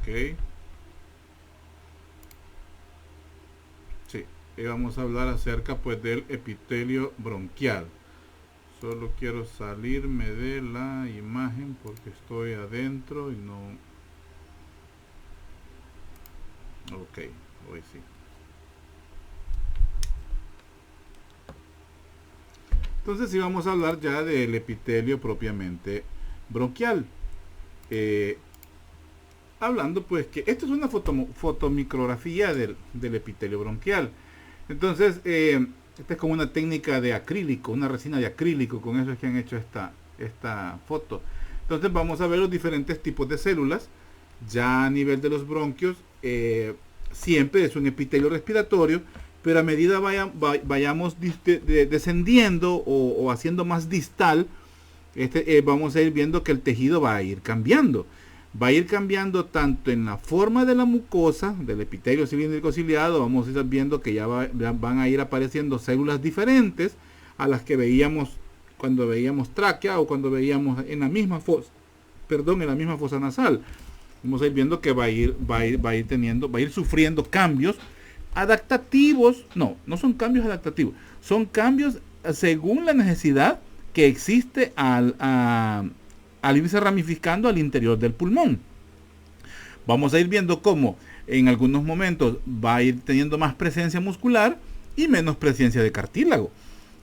Ok. Sí, y vamos a hablar acerca pues del epitelio bronquial. Solo quiero salirme de la imagen porque estoy adentro y no... Ok, hoy sí. Entonces sí vamos a hablar ya del epitelio propiamente bronquial. Eh, Hablando pues que esto es una fotomicrografía del epitelio bronquial. Entonces, esta es como una técnica de acrílico, una resina de acrílico, con eso es que han hecho esta foto. Entonces vamos a ver los diferentes tipos de células. Ya a nivel de los bronquios, siempre es un epitelio respiratorio, pero a medida vayamos descendiendo o haciendo más distal, vamos a ir viendo que el tejido va a ir cambiando. Va a ir cambiando tanto en la forma de la mucosa, del epitelio cilíndrico ciliado, vamos a ir viendo que ya van a ir apareciendo células diferentes a las que veíamos cuando veíamos tráquea o cuando veíamos en la misma fosa, en la misma fosa nasal. Vamos a ir viendo que va a ir sufriendo cambios adaptativos. No son cambios adaptativos, son cambios según la necesidad que existe al irse ramificando al interior del pulmón. Vamos a ir viendo cómo en algunos momentos va a ir teniendo más presencia muscular y menos presencia de cartílago.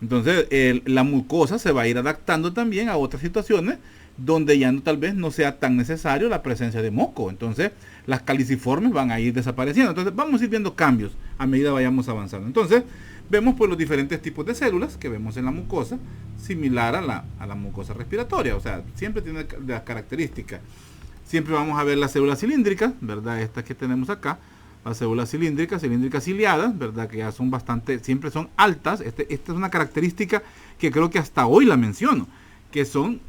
Entonces la mucosa se va a ir adaptando también a otras situaciones donde ya tal vez no sea tan necesario la presencia de moco. Entonces las caliciformes van a ir desapareciendo. Entonces vamos a ir viendo cambios a medida que vayamos avanzando. Entonces vemos pues los diferentes tipos de células que vemos en la mucosa, similar a la mucosa respiratoria. O sea, siempre tiene las características. Siempre vamos a ver las células cilíndricas, ¿verdad? Estas que tenemos acá, las células cilíndricas ciliadas, ¿verdad? Que ya son bastante, siempre son altas. Esta es una característica que creo que hasta hoy la menciono, que son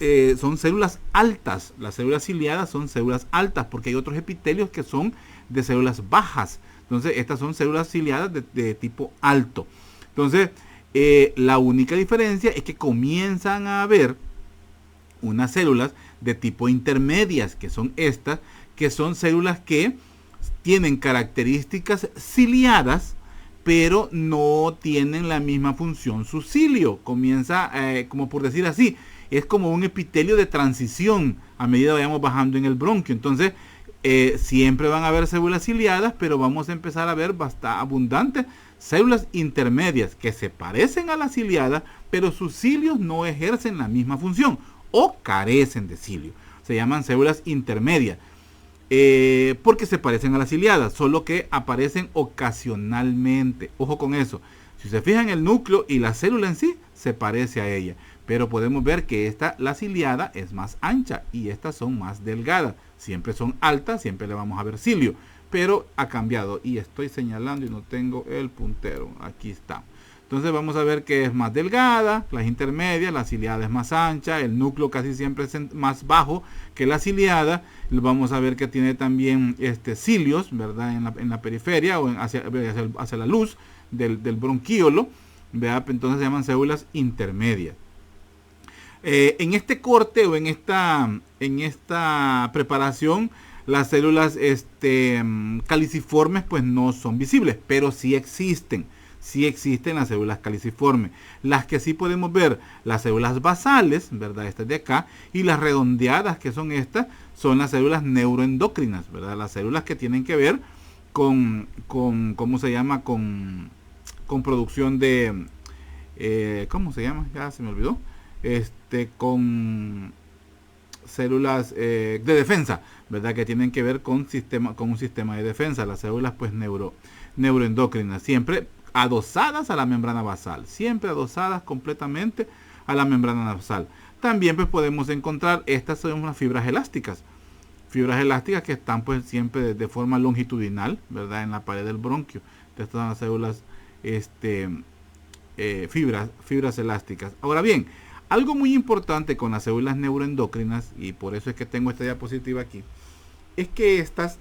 células altas. Las células ciliadas son células altas, porque hay otros epitelios que son de células bajas. Entonces, estas son células ciliadas de tipo alto. Entonces, la única diferencia es que comienzan a haber unas células de tipo intermedias, que son estas, que son células que tienen características ciliadas, pero no tienen la misma función su cilio. Comienza, como por decir así, es como un epitelio de transición a medida que vayamos bajando en el bronquio. Entonces, siempre van a haber células ciliadas, pero vamos a empezar a ver bastante abundantes células intermedias que se parecen a las ciliadas, pero sus cilios no ejercen la misma función o carecen de cilio. Se llaman células intermedias. Porque se parecen a las ciliadas, solo que aparecen ocasionalmente. Ojo con eso. Si se fijan en el núcleo y la célula en sí, se parece a ella. Pero podemos ver que la ciliada es más ancha y estas son más delgadas. Siempre son altas, siempre le vamos a ver cilio. Pero ha cambiado y estoy señalando y no tengo el puntero. Aquí está. Entonces vamos a ver que es más delgada, las intermedias, la ciliada es más ancha, el núcleo casi siempre es más bajo que la ciliada. Vamos a ver que tiene también cilios, ¿verdad? En la periferia o hacia la luz del bronquíolo, ¿verdad? Entonces se llaman células intermedias. En este corte o en esta preparación, las células caliciformes pues no son visibles, pero sí existen. Sí existen las células caliciformes. Las que sí podemos ver, las células basales, ¿verdad? Estas de acá, y las redondeadas, que son estas, son las células neuroendocrinas, ¿verdad? Las células que tienen que ver con ¿cómo se llama? Con producción de, ¿cómo se llama? Ya se me olvidó. Con células de defensa, ¿verdad? Que tienen que ver con un sistema de defensa. Las células, pues, neuroendocrinas, siempre adosadas a la membrana basal, siempre adosadas completamente a la membrana basal. También pues podemos encontrar, estas son unas fibras elásticas que están pues siempre de forma longitudinal, ¿verdad? En la pared del bronquio. Estas son las células, fibras elásticas. Ahora bien, algo muy importante con las células neuroendocrinas, y por eso es que tengo esta diapositiva aquí, es que estas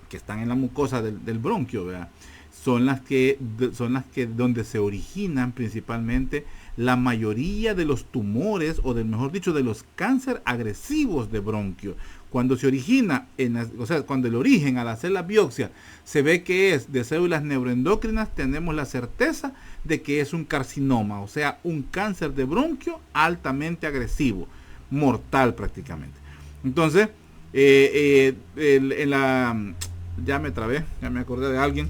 que están en la mucosa del bronquio, ¿verdad? son las que donde se originan principalmente la mayoría de los tumores, o mejor dicho, de los cáncer agresivos de bronquio. Cuando se origina, o sea, cuando el origen al hacer la biopsia se ve que es de células neuroendocrinas, tenemos la certeza de que es un carcinoma, o sea, un cáncer de bronquio altamente agresivo, mortal prácticamente. Entonces, ya me trabé, ya me acordé de alguien,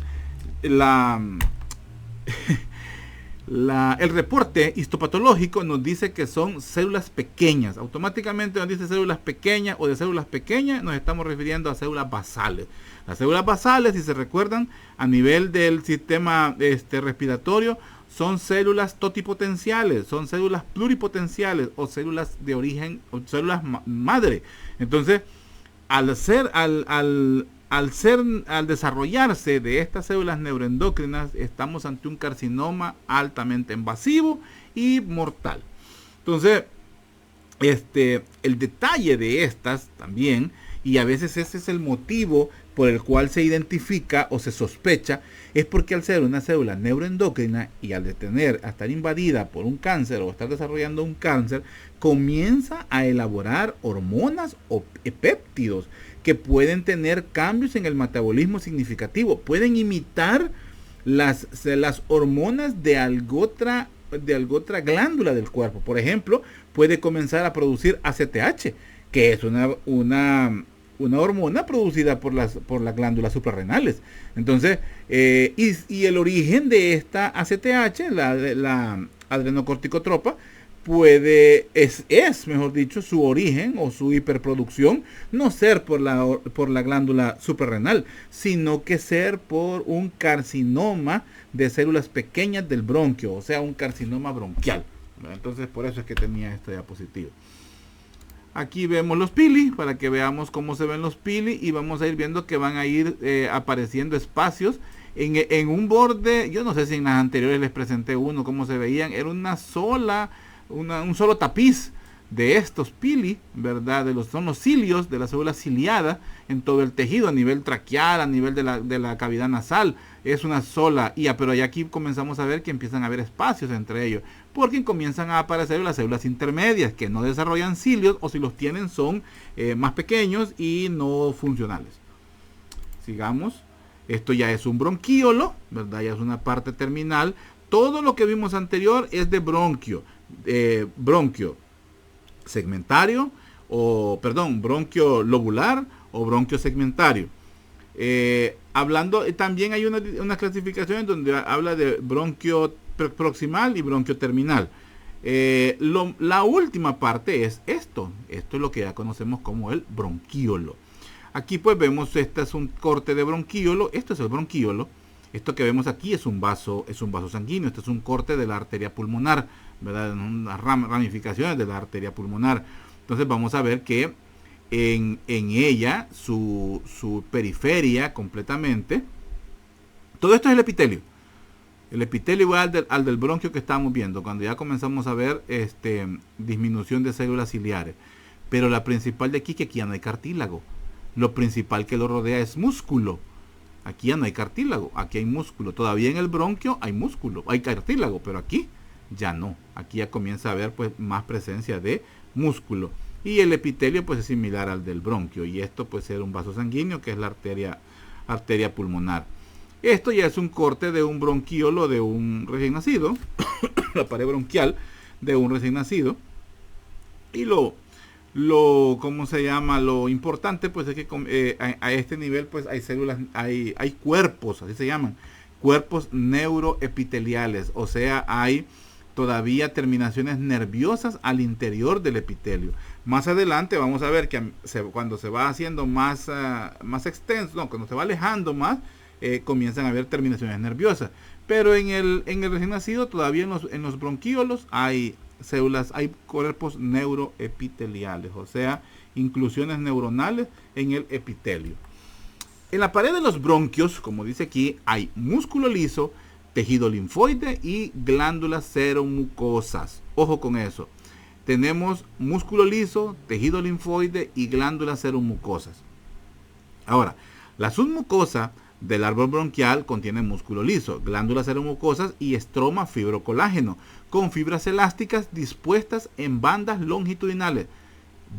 el reporte histopatológico nos dice que son células pequeñas. Automáticamente nos dice células pequeñas, o de células pequeñas nos estamos refiriendo a células basales. Las células basales, si se recuerdan, a nivel del sistema respiratorio, son células totipotenciales, son células pluripotenciales, o células de origen, o células madre. Entonces, al desarrollarse de estas células neuroendocrinas, estamos ante un carcinoma altamente invasivo y mortal. Entonces, el detalle de estas también, y a veces ese es el motivo por el cual se identifica o se sospecha, es porque al ser una célula neuroendocrina y al estar invadida por un cáncer o estar desarrollando un cáncer, comienza a elaborar hormonas o péptidos que pueden tener cambios en el metabolismo significativo, pueden imitar las hormonas de alguna otra glándula del cuerpo. Por ejemplo, puede comenzar a producir ACTH, que es una hormona producida por las glándulas suprarrenales. Entonces, y el origen de esta ACTH, la adrenocorticotropa, mejor dicho, su origen o su hiperproducción no ser por la glándula suprarrenal, sino que ser por un carcinoma de células pequeñas del bronquio, o sea, un carcinoma bronquial. Entonces, por eso es que tenía esta diapositiva. Aquí vemos los pili, para que veamos cómo se ven los pili, y vamos a ir viendo que van a ir apareciendo espacios en un borde. Yo no sé si en las anteriores les presenté uno, cómo se veían. Era un solo tapiz de estos pili, ¿verdad? Son los cilios de la célula ciliada en todo el tejido, a nivel traqueal, a nivel de la cavidad nasal. Es una sola, pero ya aquí comenzamos a ver que empiezan a haber espacios entre ellos, porque comienzan a aparecer las células intermedias que no desarrollan cilios, o si los tienen son más pequeños y no funcionales. Sigamos. Esto ya es un bronquíolo, ¿verdad? Ya es una parte terminal. Todo lo que vimos anterior es de bronquio segmentario, bronquio lobular o bronquio segmentario. También hay una clasificación donde habla de bronquio proximal y bronquio terminal. La última parte es esto es lo que ya conocemos como el bronquíolo. Aquí pues vemos, este es un corte de bronquíolo, esto es el bronquíolo. Esto que vemos aquí es un vaso sanguíneo. Este es un corte de la arteria pulmonar, ¿verdad? Unas ramificaciones de la arteria pulmonar. Entonces vamos a ver que en ella, su periferia completamente, todo esto es el epitelio. El epitelio igual al del bronquio que estábamos viendo, cuando ya comenzamos a ver disminución de células ciliares. Pero la principal de aquí, que aquí ya no hay cartílago. Lo principal que lo rodea es músculo. Aquí ya no hay cartílago, aquí hay músculo. Todavía en el bronquio hay músculo, hay cartílago, pero aquí ya no. Aquí ya comienza a haber pues más presencia de músculo. Y el epitelio pues es similar al del bronquio. Y esto puede ser un vaso sanguíneo, que es la arteria pulmonar. Esto ya es un corte de un bronquíolo de un recién nacido, la pared bronquial de un recién nacido. Y ¿cómo se llama? Lo importante pues es que a este nivel pues hay células, hay cuerpos, así se llaman, cuerpos neuroepiteliales, o sea, hay todavía terminaciones nerviosas al interior del epitelio. Más adelante vamos a ver que cuando se va haciendo más extenso, cuando se va alejando más, comienzan a haber terminaciones nerviosas. Pero en el recién nacido, todavía en los bronquíolos hay cuerpos neuroepiteliales, o sea, inclusiones neuronales en el epitelio. En la pared de los bronquios, como dice aquí, hay músculo liso, tejido linfoide y glándulas seromucosas. Ojo con eso. Tenemos músculo liso, tejido linfoide y glándulas seromucosas. Ahora, la submucosa del árbol bronquial contiene músculo liso, glándulas seromucosas y estroma fibrocolágeno, con fibras elásticas dispuestas en bandas longitudinales.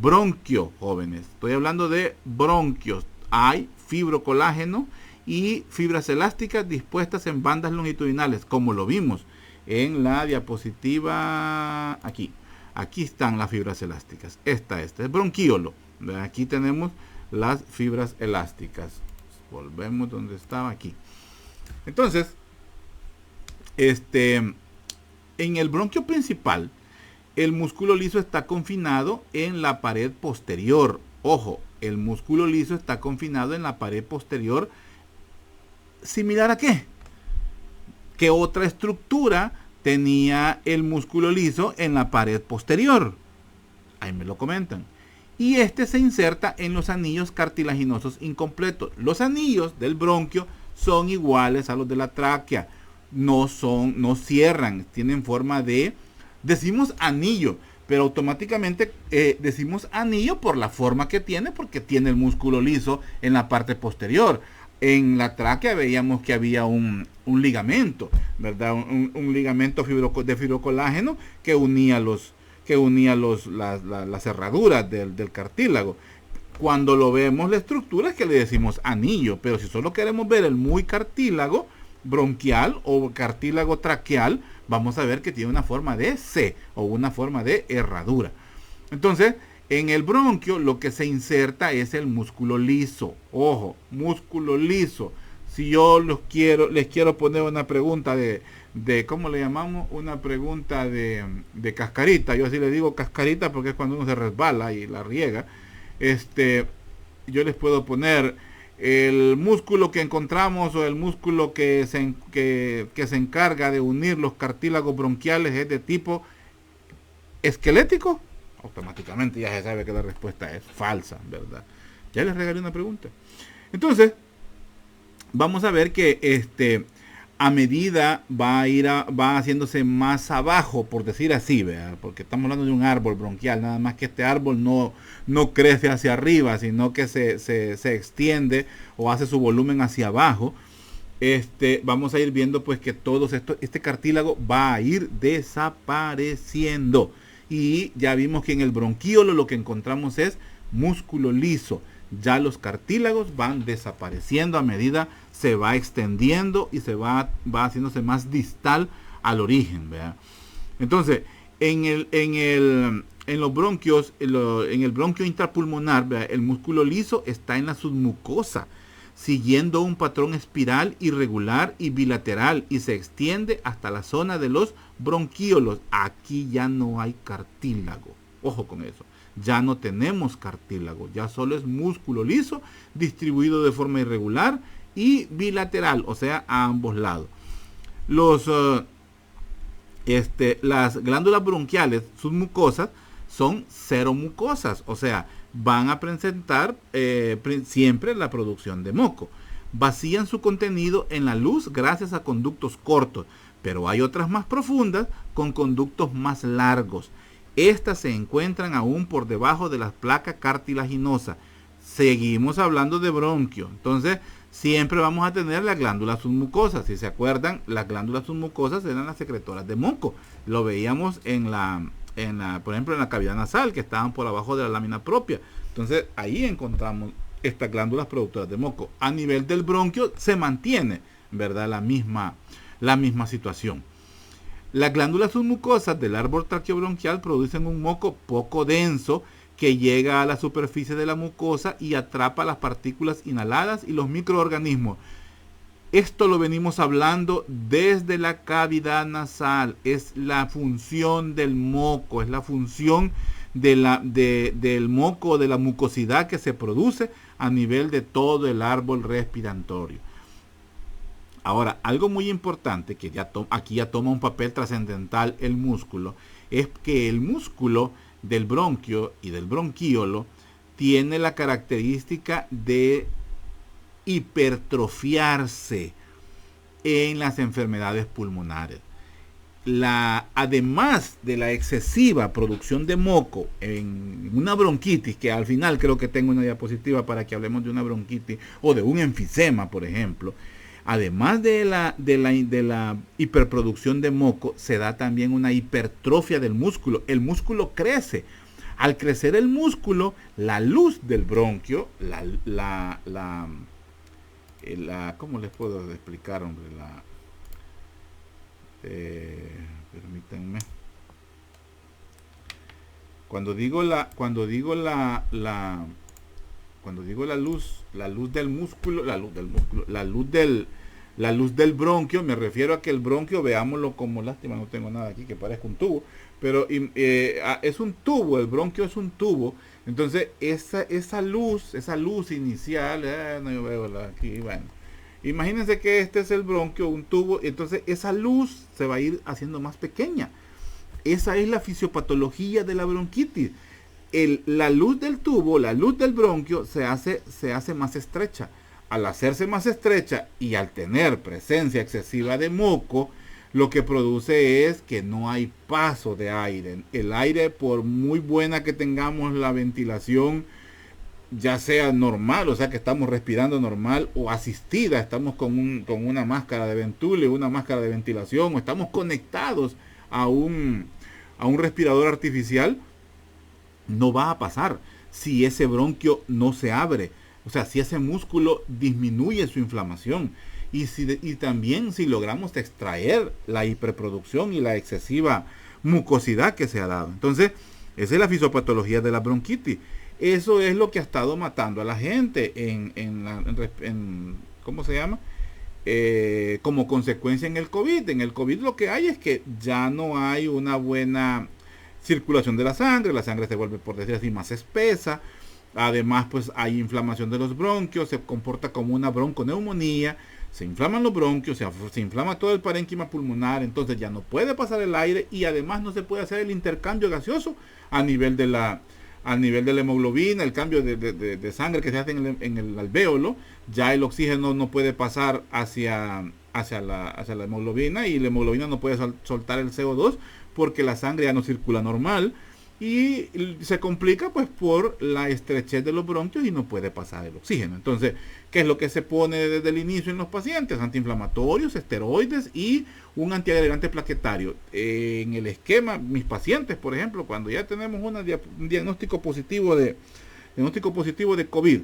Bronquio, jóvenes, estoy hablando de bronquios. Hay fibrocolágeno y fibras elásticas dispuestas en bandas longitudinales, como lo vimos en la diapositiva aquí. Aquí están las fibras elásticas. Este es bronquíolo. Aquí tenemos las fibras elásticas. Volvemos donde estaba aquí. Entonces, en el bronquio principal, el músculo liso está confinado en la pared posterior. Ojo, el músculo liso está confinado en la pared posterior. ¿Similar a qué? ¿Qué otra estructura tenía el músculo liso en la pared posterior? Ahí me lo comentan. Y este se inserta en los anillos cartilaginosos incompletos. Los anillos del bronquio son iguales a los de la tráquea. No cierran, tienen forma de... Decimos anillo, pero automáticamente decimos anillo por la forma que tiene, porque tiene el músculo liso en la parte posterior. En la tráquea veíamos que había un ligamento, ¿verdad? Un ligamento de fibrocolágeno que unía las cerraduras del cartílago. Cuando lo vemos la estructura es que le decimos anillo, pero si solo queremos ver el muy cartílago bronquial o cartílago traqueal, vamos a ver que tiene una forma de C o una forma de herradura. Entonces, en el bronquio lo que se inserta es el músculo liso. Ojo, músculo liso. Si yo les quiero poner una pregunta de ¿cómo le llamamos? Una pregunta de cascarita. Yo así le digo cascarita porque es cuando uno se resbala y la riega. Yo les puedo poner el músculo que encontramos o el músculo que se encarga de unir los cartílagos bronquiales es de tipo esquelético. Automáticamente ya se sabe que la respuesta es falsa, ¿verdad? Ya les regalé una pregunta. Entonces, vamos a ver que a medida va haciéndose más abajo, por decir así, ¿verdad? Porque estamos hablando de un árbol bronquial, nada más que este árbol no crece hacia arriba, sino que se extiende o hace su volumen hacia abajo. Vamos a ir viendo pues que este cartílago va a ir desapareciendo. Y ya vimos que en el bronquíolo lo que encontramos es músculo liso. Ya los cartílagos van desapareciendo a medida se va extendiendo y se va haciéndose más distal al origen, ¿verdad? Entonces, en los bronquios, en el bronquio intrapulmonar, ¿verdad? El músculo liso está en la submucosa, siguiendo un patrón espiral irregular y bilateral, y se extiende hasta la zona de los bronquíolos. Aquí ya no hay cartílago. Ojo con eso. Ya no tenemos cartílago, ya solo es músculo liso distribuido de forma irregular y bilateral, o sea, a ambos lados. Las glándulas bronquiales submucosas son seromucosas, o sea, van a presentar siempre la producción de moco. Vacían su contenido en la luz gracias a conductos cortos, pero hay otras más profundas con conductos más largos. Estas se encuentran aún por debajo de la placa cartilaginosa. Seguimos hablando de bronquio. Entonces, siempre vamos a tener las glándulas submucosas. Si se acuerdan, las glándulas submucosas eran las secretoras de moco. Lo veíamos por ejemplo, en la cavidad nasal, que estaban por abajo de la lámina propia. Entonces, ahí encontramos estas glándulas productoras de moco. A nivel del bronquio se mantiene, ¿verdad? La misma situación. Las glándulas submucosas del árbol traqueobronquial producen un moco poco denso que llega a la superficie de la mucosa y atrapa las partículas inhaladas y los microorganismos. Esto lo venimos hablando desde la cavidad nasal. Es la función del moco, es la función del moco, de la mucosidad que se produce a nivel de todo el árbol respiratorio. Ahora, algo muy importante que aquí ya toma un papel trascendental el músculo, es que el músculo del bronquio y del bronquíolo tiene la característica de hipertrofiarse en las enfermedades pulmonares. además de la excesiva producción de moco en una bronquitis, que al final creo que tengo una diapositiva para que hablemos de una bronquitis o de un enfisema, por ejemplo, además de la hiperproducción de moco, se da también una hipertrofia del músculo. El músculo crece. Al crecer el músculo, la luz del bronquio, ¿cómo les puedo explicar, hombre? Permítanme. Cuando digo la luz del músculo, la luz del bronquio, me refiero a que el bronquio, veámoslo como, lástima, no tengo nada aquí que parezca un tubo, pero es un tubo, el bronquio es un tubo. Entonces esa luz inicial, no, yo veo aquí, bueno, imagínense que este es el bronquio, un tubo, entonces esa luz se va a ir haciendo más pequeña. Esa es la fisiopatología de la bronquitis. La luz del tubo, la luz del bronquio se hace más estrecha. Al hacerse más estrecha y al tener presencia excesiva de moco, lo que produce es que no hay paso de aire. El aire, por muy buena que tengamos la ventilación, ya sea normal, o sea que estamos respirando normal, o asistida, estamos con una máscara de ventule, una máscara de ventilación, o estamos conectados a un respirador artificial, no va a pasar si ese bronquio no se abre. O sea, si ese músculo disminuye su inflamación. Y también si logramos extraer la hiperproducción y la excesiva mucosidad que se ha dado. Entonces, esa es la fisiopatología de la bronquitis. Eso es lo que ha estado matando a la gente ¿cómo se llama? Como consecuencia en el COVID. En el COVID lo que hay es que ya no hay una buena circulación de la sangre se vuelve, por decir así, más espesa. Además, pues hay inflamación de los bronquios, se comporta como una bronconeumonía, se inflaman los bronquios, se inflama todo el parénquima pulmonar, entonces ya no puede pasar el aire y además no se puede hacer el intercambio gaseoso a nivel de la hemoglobina, el cambio de sangre que se hace en el alvéolo. Ya el oxígeno no puede pasar hacia la hemoglobina y la hemoglobina no puede soltar el CO2 porque la sangre ya no circula normal y se complica pues por la estrechez de los bronquios y no puede pasar el oxígeno. Entonces, ¿qué es lo que se pone desde el inicio en los pacientes? Antiinflamatorios, esteroides y un antiagregante plaquetario. En el esquema, mis pacientes, por ejemplo, cuando ya tenemos un diagnóstico positivo de COVID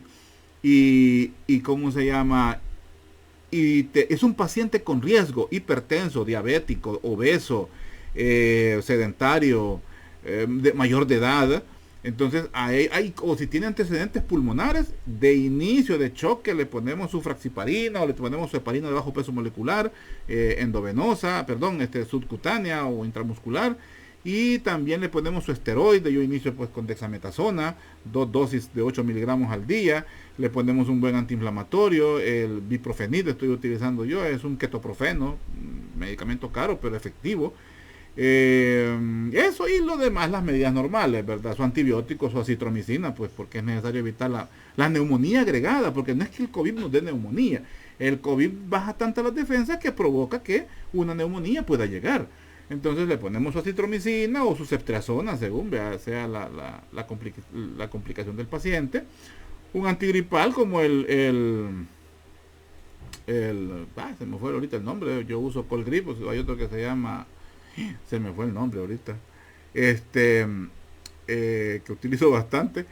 y ¿cómo se llama? Es un paciente con riesgo, hipertenso, diabético, obeso, sedentario, mayor de edad. Entonces o si tiene antecedentes pulmonares, de inicio de choque le ponemos su fraxiparina o le ponemos su heparina de bajo peso molecular, endovenosa, subcutánea o intramuscular, y también le ponemos su esteroide. Yo inicio pues con dexametasona, 2 dosis de 8 miligramos al día, le ponemos un buen antiinflamatorio, el biprofenid estoy utilizando yo, es un ketoprofeno, medicamento caro pero efectivo. Eso y lo demás, las medidas normales, ¿verdad? Su antibiótico, su acitromicina, pues porque es necesario evitar la neumonía agregada, porque no es que el COVID nos dé neumonía, el COVID baja tanto las defensas que provoca que una neumonía pueda llegar. Entonces le ponemos su acitromicina o su ceftriaxona, según sea la complicación del paciente. Un antigripal como se me fue ahorita el nombre, yo uso Colgrip, hay otro que se llama... Se me fue el nombre ahorita. Que utilizo bastante.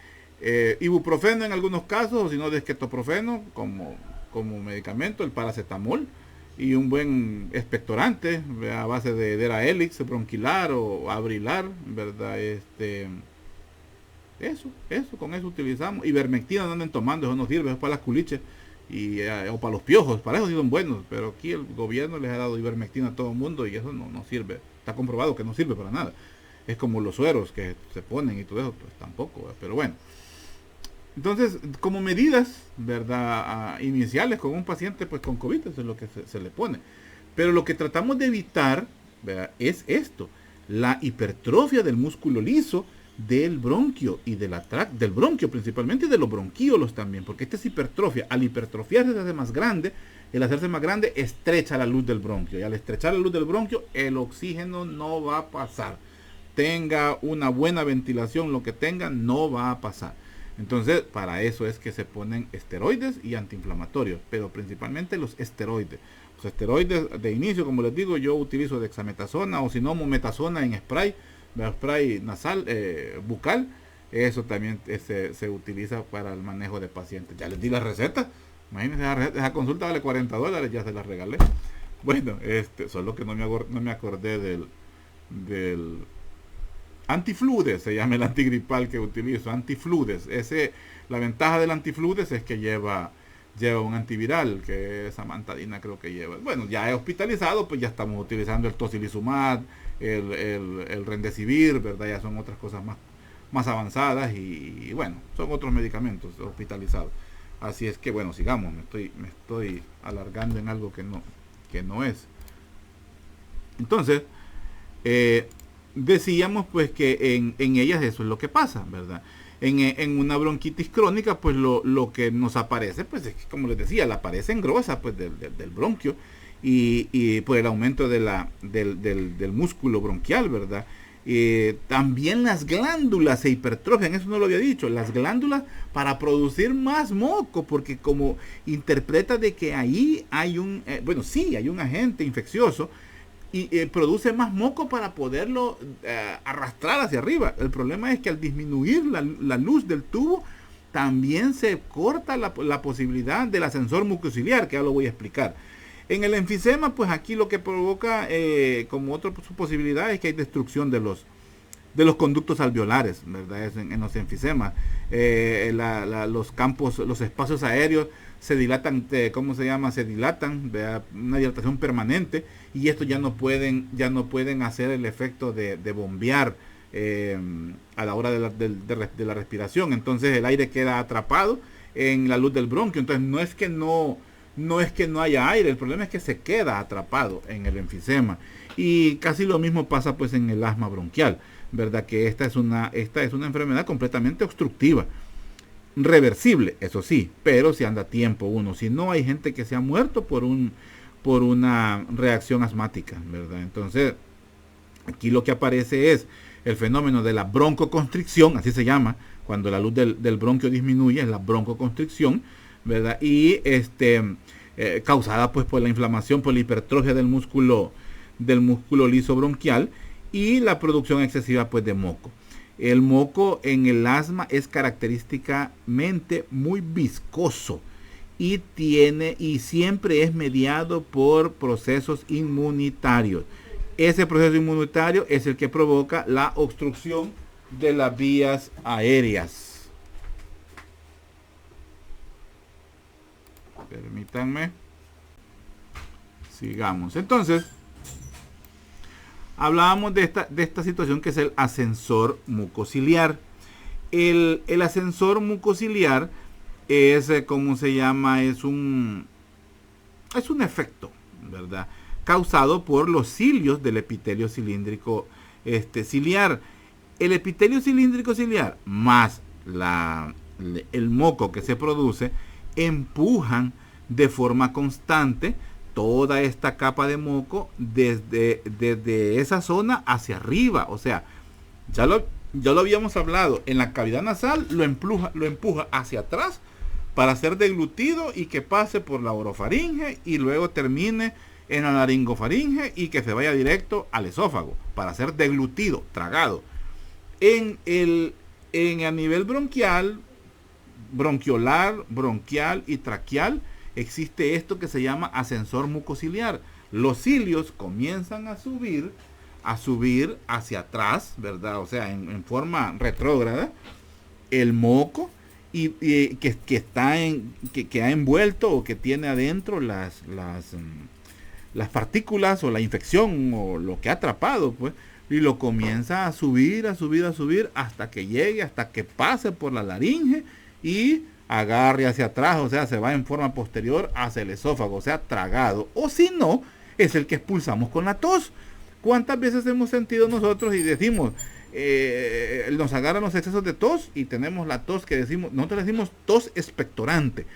Ibuprofeno en algunos casos, o si no, ketoprofeno como medicamento, el paracetamol. Y un buen expectorante a base de Derahelix, bronquilar o abrilar, ¿verdad? Con eso utilizamos. Ivermectina no anden tomando, eso no sirve, eso es para las culiches. O para los piojos, para eso sí son buenos, pero aquí el gobierno les ha dado ivermectina a todo el mundo y eso no sirve, está comprobado que no sirve para nada. Es como los sueros que se ponen y todo eso, pues tampoco, ¿verdad? Pero bueno. Entonces, como medidas, ¿verdad? Iniciales con un paciente pues con COVID, eso es lo que se le pone. Pero lo que tratamos de evitar, ¿verdad? Es esto, la hipertrofia del músculo liso, del bronquio y del bronquio principalmente y de los bronquíolos también, porque esta es hipertrofia. Al hipertrofiarse se hace más grande, El hacerse más grande estrecha la luz del bronquio, y al estrechar la luz del bronquio, el oxígeno no va a pasar. Tenga una buena ventilación, lo que tenga, no va a pasar. Entonces, para eso es que se ponen esteroides y antiinflamatorios, pero principalmente los esteroides. Los esteroides de inicio, como les digo, yo utilizo dexametasona o si no, mometasona en spray nasal, bucal. Eso también se utiliza para el manejo de pacientes. Ya les di la receta. Imagínense, esa consulta vale $40, ya se la regalé. Bueno, solo que no me acordé del antifludes, se llama el antigripal que utilizo, antifludes. La ventaja del antifludes es que lleva un antiviral, que es amantadina, creo que lleva. Bueno, ya he hospitalizado, pues ya estamos utilizando el tocilizumab, el remdesivir, ¿verdad? Ya son otras cosas más avanzadas y bueno, son otros medicamentos hospitalizados. Así es que bueno, sigamos, me estoy alargando en algo que no es. Entonces, decíamos pues que en ellas eso es lo que pasa, ¿verdad? En una bronquitis crónica, pues lo que nos aparece, pues es que, como les decía, la pared se engrosa pues del bronquio y por el aumento del músculo bronquial, ¿verdad? También las glándulas se hipertrofian, eso no lo había dicho, las glándulas para producir más moco, porque como interpreta de que ahí hay hay un agente infeccioso y produce más moco para poderlo arrastrar hacia arriba. El problema es que al disminuir la luz del tubo, también se corta la posibilidad del ascensor mucociliar, que ya lo voy a explicar. En el enfisema, pues aquí lo que provoca como otra posibilidad es que hay destrucción de los conductos alveolares, ¿verdad? En los enfisemas. Los campos, los espacios aéreos se dilatan, se dilatan, ¿verdad? Una dilatación permanente, y estos ya no pueden hacer el efecto de bombear a la hora de la respiración. Entonces el aire queda atrapado en la luz del bronquio. Entonces no es que no haya aire, el problema es que se queda atrapado en el enfisema. Y casi lo mismo pasa pues en el asma bronquial, ¿verdad? Que esta es una enfermedad completamente obstructiva, reversible, eso sí, pero si anda tiempo uno. Si no, hay gente que se ha muerto por una reacción asmática, ¿verdad? Entonces, aquí lo que aparece es el fenómeno de la broncoconstricción, así se llama, cuando la luz del bronquio disminuye, es la broncoconstricción, ¿verdad? Y causada pues por la inflamación, por la hipertrofia del músculo liso bronquial y la producción excesiva pues de moco. El moco en el asma es característicamente muy viscoso y siempre es mediado por procesos inmunitarios. Ese proceso inmunitario es el que provoca la obstrucción de las vías aéreas. Permítanme. Sigamos. Entonces, hablábamos de esta situación que es el ascensor mucociliar. El ascensor mucociliar es, ¿cómo se llama? Es un efecto, ¿verdad? Causado por los cilios del epitelio cilíndrico ciliar. El epitelio cilíndrico ciliar más el moco que se produce empujan de forma constante toda esta capa de moco desde esa zona hacia arriba. O sea, ya lo habíamos hablado, en la cavidad nasal lo empuja hacia atrás para ser deglutido y que pase por la orofaringe y luego termine en la laringofaringe y que se vaya directo al esófago para ser deglutido, tragado. A nivel bronquial, bronquiolar, bronquial y traqueal, existe esto que se llama ascensor mucociliar. Los cilios comienzan a subir hacia atrás, ¿verdad? O sea, en forma retrógrada, el moco y que ha envuelto o que tiene adentro las partículas o la infección o lo que ha atrapado, pues, y lo comienza a subir hasta que pase por la laringe y agarre hacia atrás, o sea, se va en forma posterior hacia el esófago, o sea, tragado. O si no, es el que expulsamos con la tos. ¿Cuántas veces hemos sentido nosotros y decimos, nos agarran los excesos de tos y tenemos la tos que decimos, nosotros decimos tos expectorante?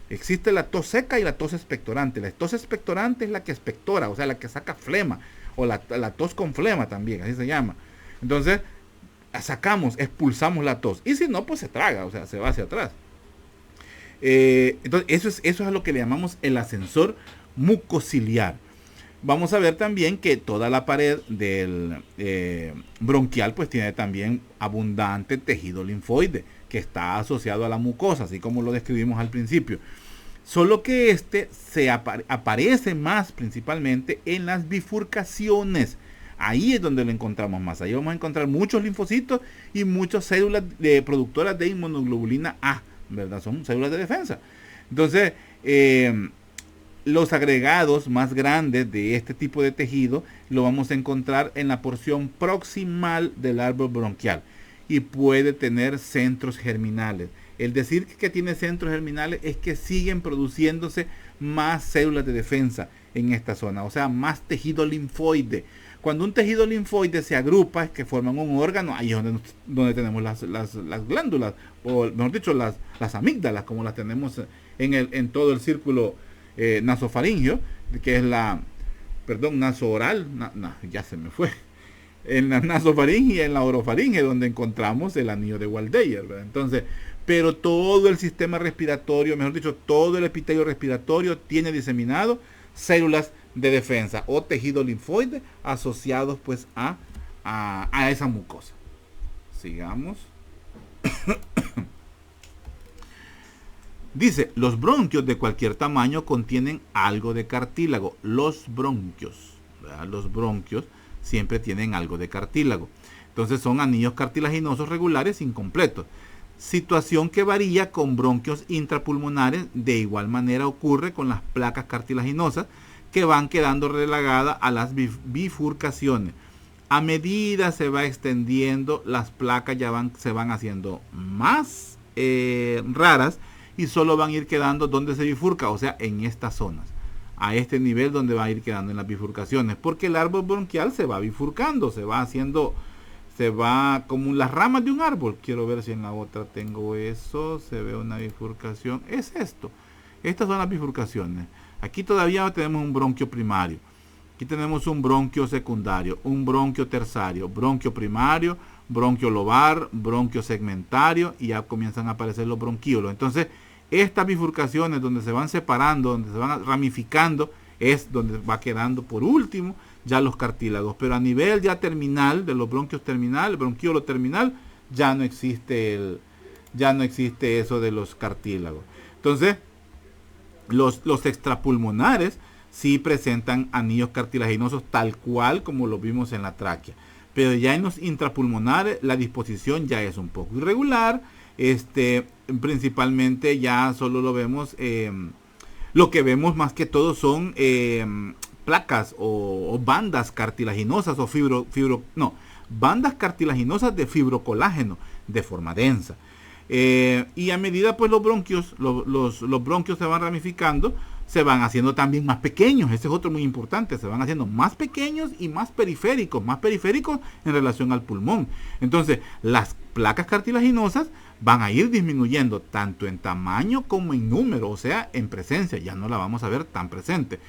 Existe la tos seca y la tos expectorante. La tos expectorante es la que expectora, o sea, la que saca flema, o la tos con flema también, así se llama. Entonces, sacamos, expulsamos la tos. Y si no, pues se traga, o sea, se va hacia atrás. Entonces, eso es a lo que le llamamos el ascensor mucociliar. Vamos a ver también que toda la pared del bronquial pues tiene también abundante tejido linfoide que está asociado a la mucosa, así como lo describimos al principio. Solo que este se aparece más principalmente en las bifurcaciones. Ahí es donde lo encontramos más. Ahí vamos a encontrar muchos linfocitos y muchas células productoras de inmunoglobulina A, ¿verdad? Son células de defensa. Entonces, los agregados más grandes de este tipo de tejido lo vamos a encontrar en la porción proximal del árbol bronquial y puede tener centros germinales. El decir que tiene centros germinales es que siguen produciéndose más células de defensa en esta zona, o sea, más tejido linfoide. Cuando un tejido linfoide se agrupa, es que forman un órgano, ahí es donde tenemos las glándulas, o mejor dicho, las amígdalas, como las tenemos en todo el círculo nasofaringeo, que es nasooral, ya se me fue, en la nasofaringe y en la orofaringe, donde encontramos el anillo de Waldeyer, ¿verdad? Entonces, pero todo el sistema respiratorio, mejor dicho, todo el epitelio respiratorio tiene diseminado células de defensa o tejido linfoide asociados pues a esa mucosa. Sigamos. Dice, los bronquios de cualquier tamaño contienen algo de cartílago. Los bronquios, ¿verdad? Los bronquios siempre tienen algo de cartílago. Entonces son anillos cartilaginosos regulares incompletos. Situación que varía con bronquios intrapulmonares. De igual manera ocurre con las placas cartilaginosas que van quedando relagadas a las bifurcaciones. A medida se va extendiendo, las placas se van haciendo más raras y solo van a ir quedando donde se bifurca, o sea, en estas zonas. A este nivel donde va a ir quedando en las bifurcaciones, porque el árbol bronquial se va bifurcando, se va como las ramas de un árbol. Quiero ver si en la otra tengo eso, se ve una bifurcación, es esto. Estas son las bifurcaciones. Aquí todavía tenemos un bronquio primario, aquí tenemos un bronquio secundario, un bronquio terciario, bronquio primario, bronquio lobar, bronquio segmentario, y ya comienzan a aparecer los bronquíolos. Entonces, estas bifurcaciones donde se van separando, donde se van ramificando, es donde va quedando por último ya los cartílagos. Pero a nivel ya terminal, de los bronquios terminal, el bronquíolo terminal, ya no existe eso de los cartílagos. Entonces, los extrapulmonares sí presentan anillos cartilaginosos tal cual como lo vimos en la tráquea. Pero ya en los intrapulmonares la disposición ya es un poco irregular. Principalmente ya solo lo vemos, lo que vemos más que todo son placas o bandas cartilaginosas o bandas cartilaginosas de fibrocolágeno de forma densa. Y a medida pues los bronquios se van ramificando, se van haciendo también más pequeños. Ese es otro muy importante, se van haciendo más pequeños y más periféricos en relación al pulmón. Entonces las placas cartilaginosas van a ir disminuyendo tanto en tamaño como en número, o sea, en presencia, ya no la vamos a ver tan presente.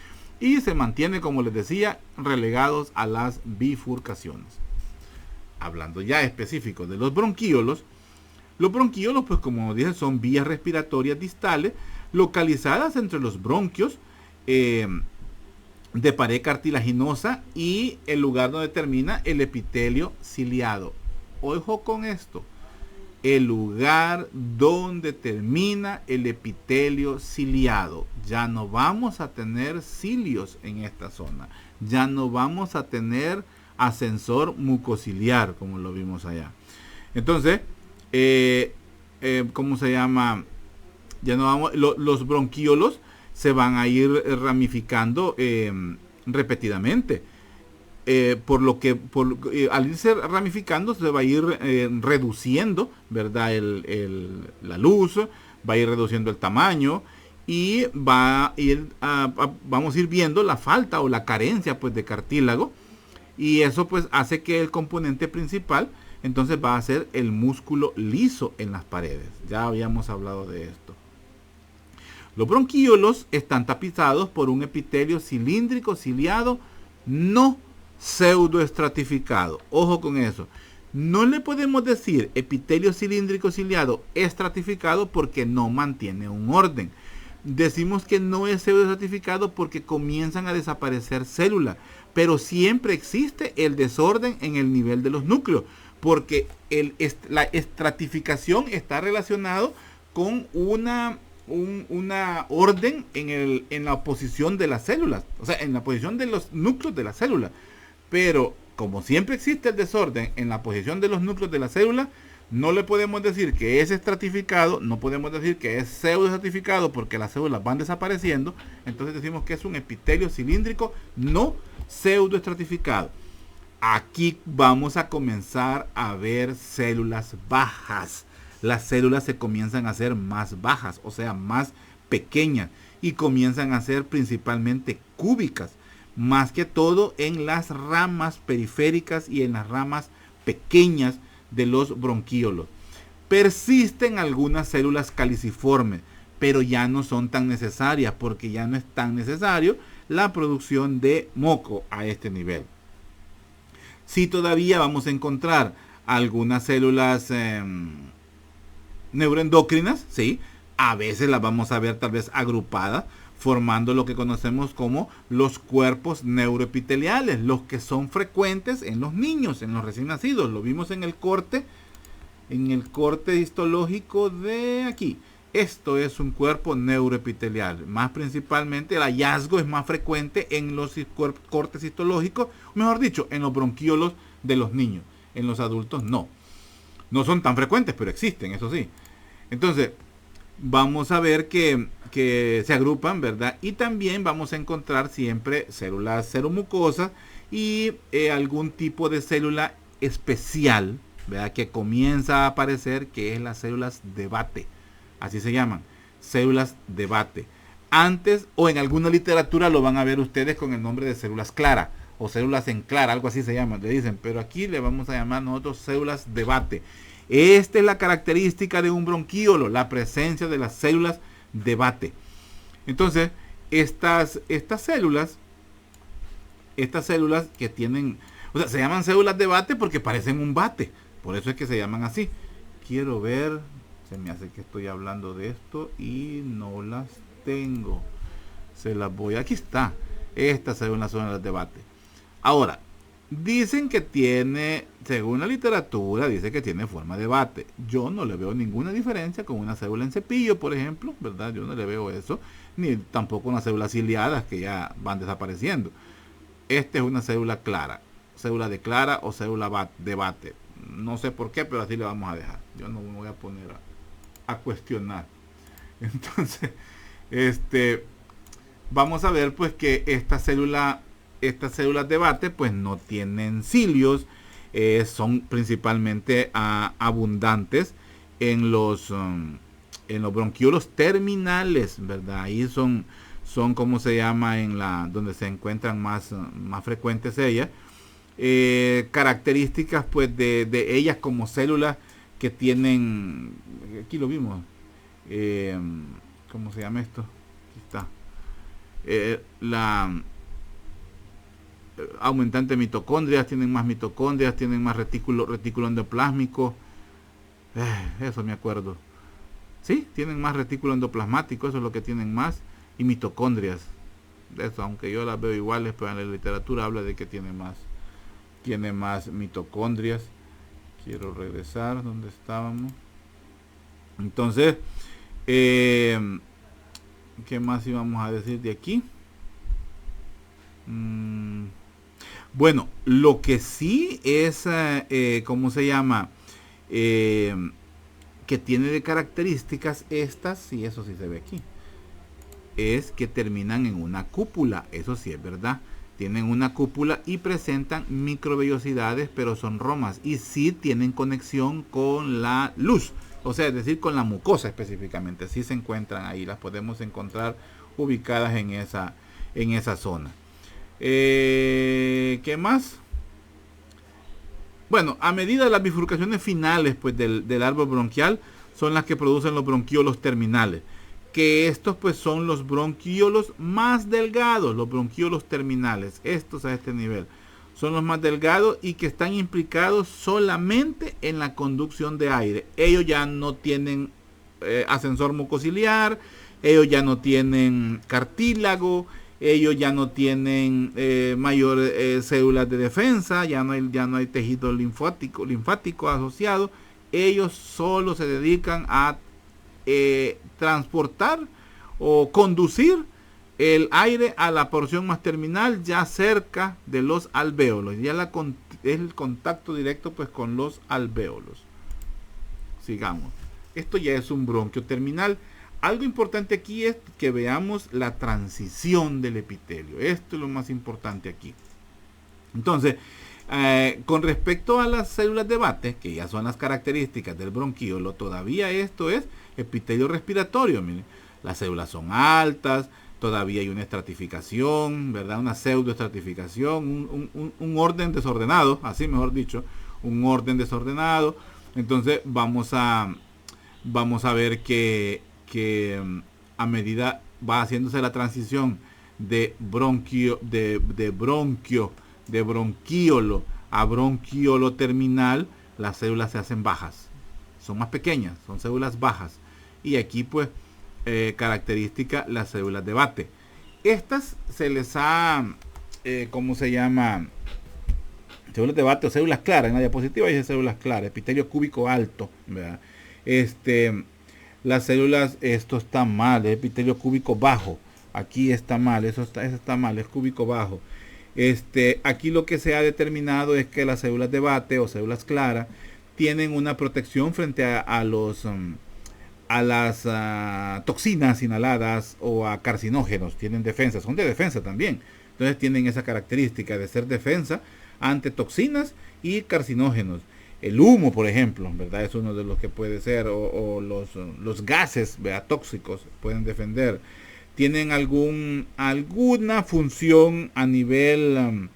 Y se mantiene, como les decía, relegados a las bifurcaciones. Hablando ya específico de los bronquíolos, pues como dije, son vías respiratorias distales localizadas entre los bronquios de pared cartilaginosa y el lugar donde termina el epitelio ciliado. Ojo con esto, el lugar donde termina el epitelio ciliado. Ya no vamos a tener cilios en esta zona, ya no vamos a tener ascensor mucociliar como lo vimos allá. Entonces, ¿cómo se llama? Ya no vamos, los bronquíolos se van a ir ramificando repetidamente. Al irse ramificando se va a ir reduciendo, ¿verdad? La luz, va a ir reduciendo el tamaño y vamos a ir viendo la falta o la carencia pues de cartílago, y eso pues hace que el componente principal entonces va a ser el músculo liso en las paredes. Ya habíamos hablado de esto. Los bronquíolos están tapizados por un epitelio cilíndrico ciliado no pseudoestratificado. Ojo con eso. No le podemos decir epitelio cilíndrico ciliado estratificado porque no mantiene un orden. Decimos que no es pseudoestratificado porque comienzan a desaparecer células, pero siempre existe el desorden en el nivel de los núcleos, porque la estratificación está relacionado con una orden en la posición de las células, o sea, en la posición de los núcleos de la célula. Pero como siempre existe el desorden en la posición de los núcleos de la célula, no le podemos decir que es estratificado, no podemos decir que es pseudoestratificado porque las células van desapareciendo. Entonces decimos que es un epitelio cilíndrico no pseudoestratificado. Aquí vamos a comenzar a ver células bajas. Las células se comienzan a hacer más bajas, o sea, más pequeñas, y comienzan a ser principalmente cúbicas, más que todo en las ramas periféricas y en las ramas pequeñas de los bronquíolos. Persisten algunas células caliciformes, pero ya no son tan necesarias porque ya no es tan necesario la producción de moco a este nivel. Si todavía vamos a encontrar algunas células neuroendocrinas, ¿sí? A veces las vamos a ver tal vez agrupadas, formando lo que conocemos como los cuerpos neuroepiteliales, los que son frecuentes en los niños, en los recién nacidos. Lo vimos en el corte histológico de aquí. Esto es un cuerpo neuroepitelial. Más principalmente el hallazgo es más frecuente en los cortes histológicos, mejor dicho, en los bronquíolos de los niños. En los adultos no. No son tan frecuentes, pero existen, eso sí. Entonces, vamos a ver que se agrupan, ¿verdad? Y también vamos a encontrar siempre células seromucosas y algún tipo de célula especial, ¿verdad? Que comienza a aparecer, que es las células de Batte. Así se llaman, células de Batte. Antes, o en alguna literatura lo van a ver ustedes con el nombre de células clara, o células en clara, algo así se llaman, le dicen, pero aquí le vamos a llamar nosotros células de Batte. Esta es la característica de un bronquíolo, la presencia de las células de Batte. Entonces, estas células que tienen, o sea, se llaman células de Batte porque parecen un bate, por eso es que se llaman así. Quiero ver, se me hace que estoy hablando de esto y no las tengo. Se las voy, aquí está. Estas células son las de Batte. Ahora, dicen que tiene, según la literatura, dice que tiene forma de bate. Yo no le veo ninguna diferencia con una célula en cepillo, por ejemplo, ¿verdad? Yo no le veo eso, ni tampoco unas células ciliadas que ya van desapareciendo. Esta es una célula clara, célula de clara o célula de bate. No sé por qué, pero así le vamos a dejar. Yo no me voy a poner a cuestionar. Entonces, vamos a ver pues que estas células de Batte pues no tienen cilios, son principalmente abundantes en los bronquíolos terminales, ¿verdad? Ahí son como se llama donde se encuentran más frecuentes ellas. Características pues de ellas como células que tienen, aquí lo vimos, ¿cómo se llama esto? Aquí está. Aumentante de mitocondrias, tienen más mitocondrias, tienen más retículo endoplásmico, eso me acuerdo, sí, tienen más retículo endoplasmático, eso es lo que tienen más, y mitocondrias, eso, aunque yo las veo iguales, pero en la literatura habla de que tiene más mitocondrias. Quiero regresar donde estábamos. Entonces, ¿qué más íbamos a decir de aquí? Bueno, lo que sí es, ¿cómo se llama? Que tiene de características estas, y eso sí se ve aquí, es que terminan en una cúpula, eso sí es verdad. Tienen una cúpula y presentan microvellosidades, pero son romas, y sí tienen conexión con la luz, o sea, es decir, con la mucosa específicamente. Sí se encuentran ahí, las podemos encontrar ubicadas en esa zona. ¿Qué más? Bueno, a medida de las bifurcaciones finales pues, del árbol bronquial son las que producen los bronquíolos terminales, que estos pues son los bronquiolos más delgados, los bronquiolos terminales, estos a este nivel. Son los más delgados y que están implicados solamente en la conducción de aire. Ellos ya no tienen ascensor mucociliar, ellos ya no tienen cartílago, ellos ya no tienen mayor células de defensa, ya no hay tejido linfático asociado. Ellos solo se dedican a transportar o conducir el aire a la porción más terminal, ya cerca de los alvéolos. Ya es el contacto directo pues con los alvéolos. Sigamos. Esto ya es un bronquio terminal. Algo importante aquí es que veamos la transición del epitelio. Esto es lo más importante aquí. Entonces, con respecto a las células de Bates, que ya son las características del bronquíolo, todavía esto es epitelio respiratorio. Miren, las células son altas, todavía hay una estratificación, ¿verdad? Una pseudoestratificación, un orden desordenado, así mejor dicho, un orden desordenado. Entonces vamos a ver que a medida va haciéndose la transición de bronquíolo a bronquíolo terminal, las células se hacen bajas, son más pequeñas, son células bajas. Y aquí pues característica las células de Bates. Estas se les ha, ¿cómo se llama? Células de Bates o células claras. En la diapositiva dice células claras, epitelio cúbico alto, ¿verdad? Las células, esto está mal, es epitelio cúbico bajo. Aquí está mal, eso está mal, es cúbico bajo. Aquí lo que se ha determinado es que las células de Bates o células claras tienen una protección frente a las toxinas inhaladas o a carcinógenos. Tienen defensa, son de defensa también. Entonces tienen esa característica de ser defensa ante toxinas y carcinógenos. El humo, por ejemplo, ¿verdad? Es uno de los que puede ser, o los gases, ¿verdad? Tóxicos pueden defender. Tienen alguna función a nivel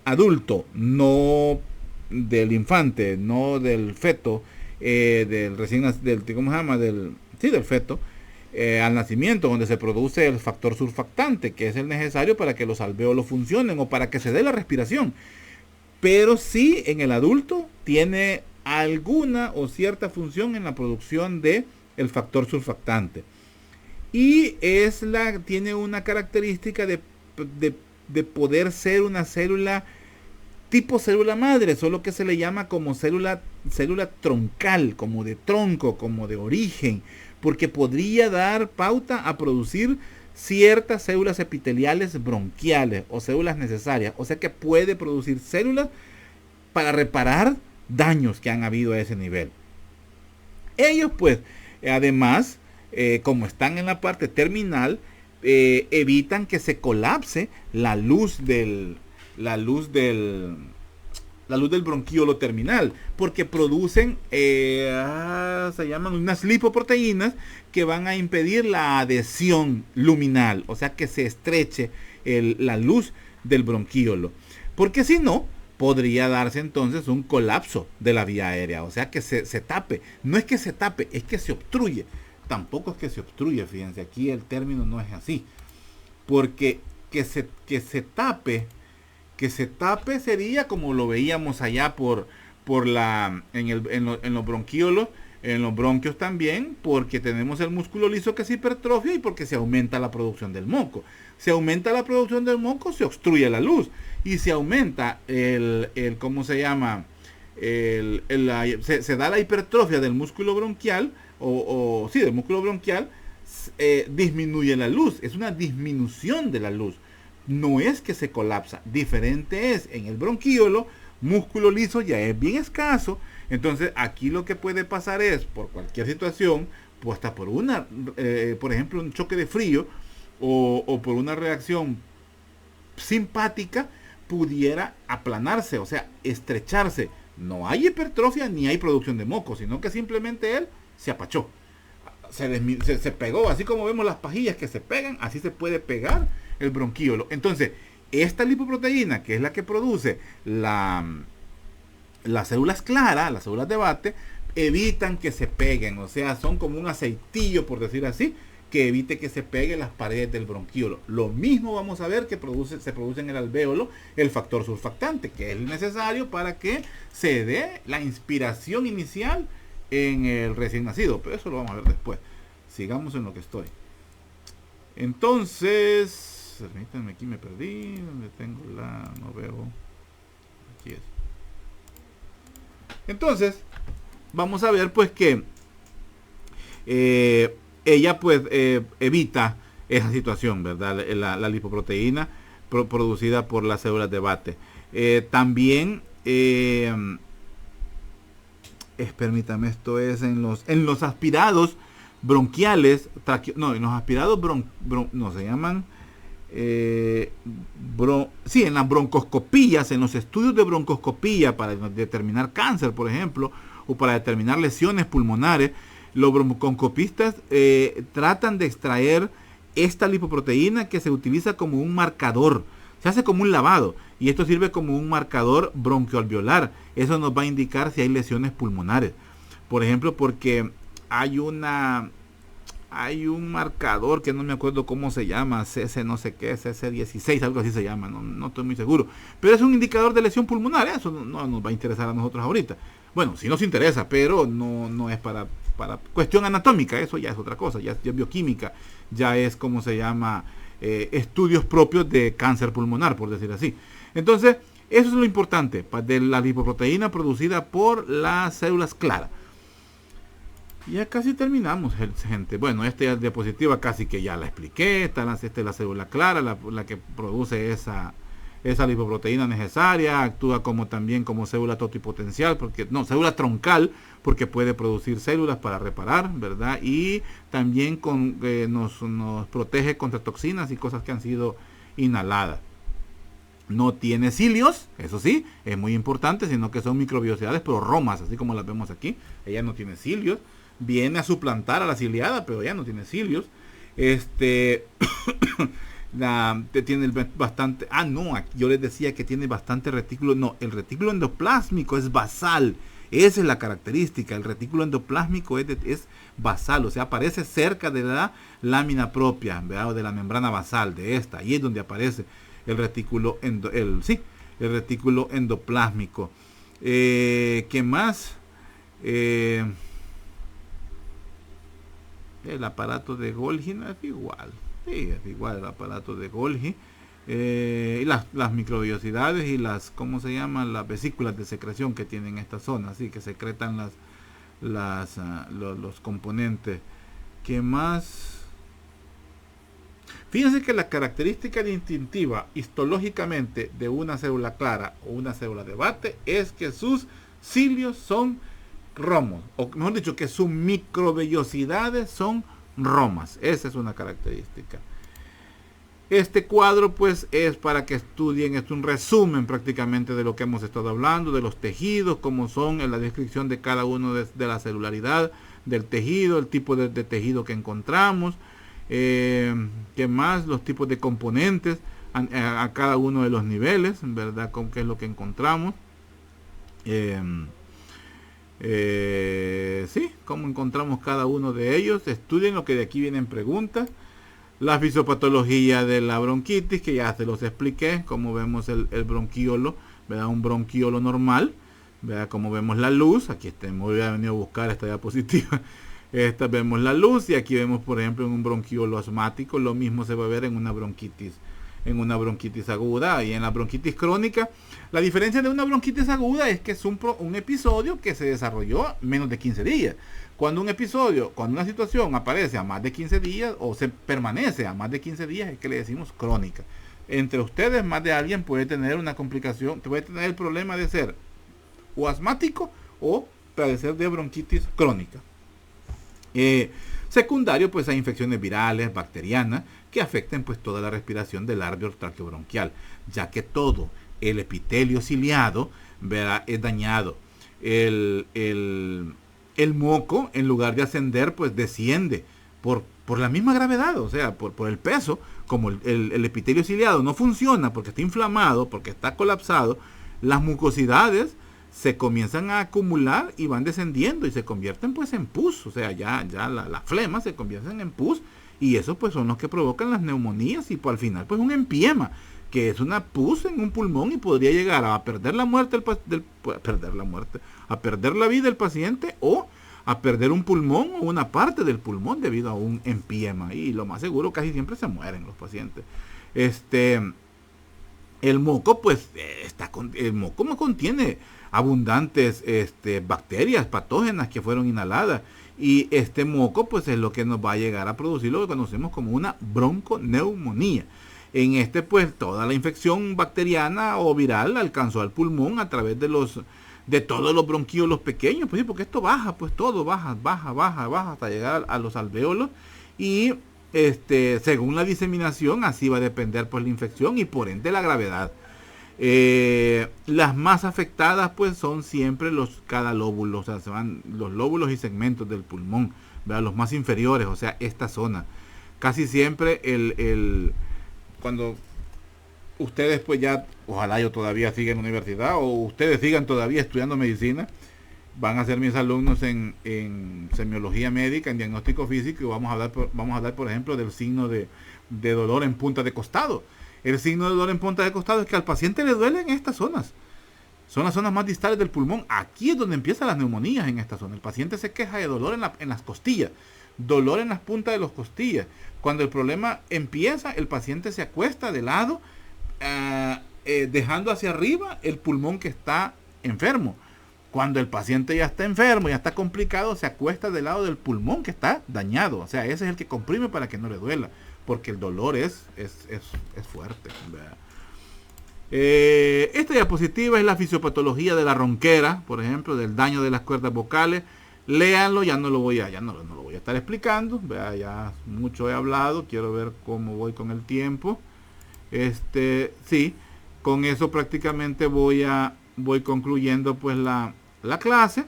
adulto, no del infante, no del feto, del feto, al nacimiento, donde se produce el factor surfactante, que es el necesario para que los alvéolos funcionen o para que se dé la respiración. Pero sí, en el adulto tiene alguna o cierta función en la producción de el factor surfactante. Y tiene una característica de poder ser una célula tipo célula madre, solo que se le llama como célula troncal, como de tronco, como de origen, porque podría dar pauta a producir ciertas células epiteliales bronquiales o células necesarias. O sea que puede producir células para reparar daños que han habido a ese nivel. Ellos pues, además, como están en la parte terminal, evitan que se colapse la luz del bronquíolo terminal, porque producen se llaman unas lipoproteínas que van a impedir la adhesión luminal, o sea que se estreche la luz del bronquíolo, porque si no podría darse entonces un colapso de la vía aérea, o sea que se tape. No es que se tape, es que se obstruye. Tampoco es que se obstruye, fíjense, aquí el término no es así, porque que se tape sería como lo veíamos allá en los bronquíolos, en los bronquios también, porque tenemos el músculo liso que se hipertrofia y porque se aumenta la producción del moco. Se aumenta la producción del moco, se obstruye la luz, y se aumenta ¿cómo se llama? Se da la hipertrofia del músculo bronquial, del músculo bronquial, disminuye la luz, es una disminución de la luz. No es que se colapsa. Diferente es en el bronquíolo, músculo liso ya es bien escaso. Entonces aquí lo que puede pasar es, por cualquier situación, pues hasta por por ejemplo, un choque de frío o por una reacción simpática, pudiera aplanarse, o sea, estrecharse. No hay hipertrofia ni hay producción de moco, sino que simplemente él se apachó. Se pegó, así como vemos las pajillas que se pegan, así se puede pegar el bronquíolo. Entonces, esta lipoproteína, que es la que produce las células claras, las células de Bates, evitan que se peguen, o sea, son como un aceitillo, por decir así, que evite que se peguen las paredes del bronquíolo. Lo mismo vamos a ver que se produce en el alvéolo el factor surfactante, que es necesario para que se dé la inspiración inicial en el recién nacido, pero eso lo vamos a ver después. Sigamos en lo que estoy. Entonces, permítanme, aquí me perdí, donde tengo no veo, aquí es. Entonces, vamos a ver pues que ella pues evita esa situación, ¿verdad? La lipoproteína producida por las células de Batte. También, permítame, esto es en los aspirados bronquiales, en los aspirados se llaman, en las broncoscopías, en los estudios de broncoscopía para determinar cáncer, por ejemplo, o para determinar lesiones pulmonares, los broncoscopistas tratan de extraer esta lipoproteína que se utiliza como un marcador. Se hace como un lavado y esto sirve como un marcador bronquioalveolar. Eso nos va a indicar si hay lesiones pulmonares. Por ejemplo, porque hay un marcador que no me acuerdo cómo se llama, CC no sé qué, CC16, algo así se llama, no estoy muy seguro. Pero es un indicador de lesión pulmonar, eso no nos va a interesar a nosotros ahorita. Bueno, sí nos interesa, pero no es para cuestión anatómica, eso ya es otra cosa, ya es bioquímica, ya es como se llama, estudios propios de cáncer pulmonar, por decir así. Entonces, eso es lo importante de la lipoproteína producida por las células claras. Ya casi terminamos, gente. Bueno, esta diapositiva casi que ya la expliqué. Esta es la célula clara, la que produce esa lipoproteína necesaria. Actúa también como célula totipotencial, célula troncal, porque puede producir células para reparar, ¿verdad? Y también nos protege contra toxinas y cosas que han sido inhaladas. No tiene cilios, eso sí, es muy importante, sino que son microbiosidades, pero romas, así como las vemos aquí. Ella no tiene cilios. Viene a suplantar a la ciliada, pero ya no tiene cilios. Tiene bastante. Yo les decía que tiene bastante retículo. No, el retículo endoplásmico es basal. Esa es la característica. El retículo endoplásmico es basal, o sea, aparece cerca de la lámina propia, ¿verdad? O de la membrana basal de esta. Ahí es donde aparece el retículo el retículo endoplásmico. ¿Qué más? El aparato de Golgi no es igual. Sí, es igual el aparato de Golgi. Y las microbiosidades y ¿cómo se llaman? Las vesículas de secreción que tienen esta zona, así que secretan los componentes. ¿Qué más? Fíjense que la característica distintiva histológicamente de una célula clara o una célula de Batte es que sus cilios son romos, o mejor dicho, que sus microvellosidades son romas. Esa es una característica. Este cuadro pues es para que estudien, es un resumen prácticamente de lo que hemos estado hablando, de los tejidos, como son en la descripción de cada uno de la celularidad del tejido, el tipo de tejido que encontramos, que más los tipos de componentes a cada uno de los niveles, ¿verdad? Con qué es lo que encontramos. Sí, cómo encontramos cada uno de ellos. Estudien lo que de aquí vienen preguntas. La fisiopatología de la bronquitis, que ya se los expliqué, como vemos el bronquiolo, ¿verdad? Un bronquiolo normal, ¿verdad? Como vemos la luz, aquí me voy a venir a buscar esta diapositiva. Esta vemos la luz y aquí vemos, por ejemplo, en un bronquiolo asmático, lo mismo se va a ver en una bronquitis aguda y en la bronquitis crónica. La diferencia de una bronquitis aguda es que es un episodio que se desarrolló menos de 15 días. Cuando una situación aparece a más de 15 días o se permanece a más de 15 días, es que le decimos crónica. Entre ustedes, más de alguien puede tener una complicación, puede tener el problema de ser o asmático o padecer de bronquitis crónica. Secundario pues a infecciones virales, bacterianas, que afecten pues toda la respiración del árbol traqueobronquial, ya que todo el epitelio ciliado, ¿verdad?, es dañado. El moco, en lugar de ascender, pues desciende por la misma gravedad, o sea, por el peso. Como el epitelio ciliado no funciona porque está inflamado, porque está colapsado, las mucosidades se comienzan a acumular y van descendiendo y se convierten pues en pus, o sea, ya la flema se convierten en pus, y eso pues son los que provocan las neumonías y pues al final pues un empiema, que es una pus en un pulmón y podría llegar a perder la muerte a perder la vida del paciente, o a perder un pulmón o una parte del pulmón debido a un empiema, y lo más seguro casi siempre se mueren los pacientes. El moco pues el moco no contiene abundantes bacterias patógenas que fueron inhaladas, y este moco pues es lo que nos va a llegar a producir lo que conocemos como una bronconeumonía. En pues toda la infección bacteriana o viral alcanzó al pulmón a través de todos los bronquíolos pequeños, pues sí, porque esto baja, pues todo baja hasta llegar a los alvéolos, y según la diseminación así va a depender pues la infección y por ende la gravedad. Las más afectadas pues son siempre cada lóbulo, o sea, se van los lóbulos y segmentos del pulmón, ¿verdad? Los más inferiores, o sea, esta zona. Casi siempre cuando ustedes pues ya, ojalá yo todavía siga en la universidad o ustedes sigan todavía estudiando medicina, van a ser mis alumnos en semiología médica, en diagnóstico físico, y vamos a hablar por ejemplo del signo de dolor en punta de costado. El signo de dolor en punta de costado es que al paciente le duele en estas zonas. Son las zonas más distales del pulmón. Aquí es donde empiezan las neumonías, en esta zona. El paciente se queja de dolor en las costillas, dolor en las puntas de las costillas. Cuando el problema empieza, el paciente se acuesta de lado, dejando hacia arriba el pulmón que está enfermo. Cuando el paciente ya está enfermo, ya está complicado, se acuesta del lado del pulmón que está dañado. O sea, ese es el que comprime para que no le duela, porque el dolor es fuerte, ¿verdad? Esta diapositiva es la fisiopatología de la ronquera, por ejemplo, del daño de las cuerdas vocales. Léanlo, ya no lo voy a estar explicando, ¿verdad? Ya mucho he hablado, quiero ver cómo voy con el tiempo. Sí, con eso prácticamente voy concluyendo pues la clase.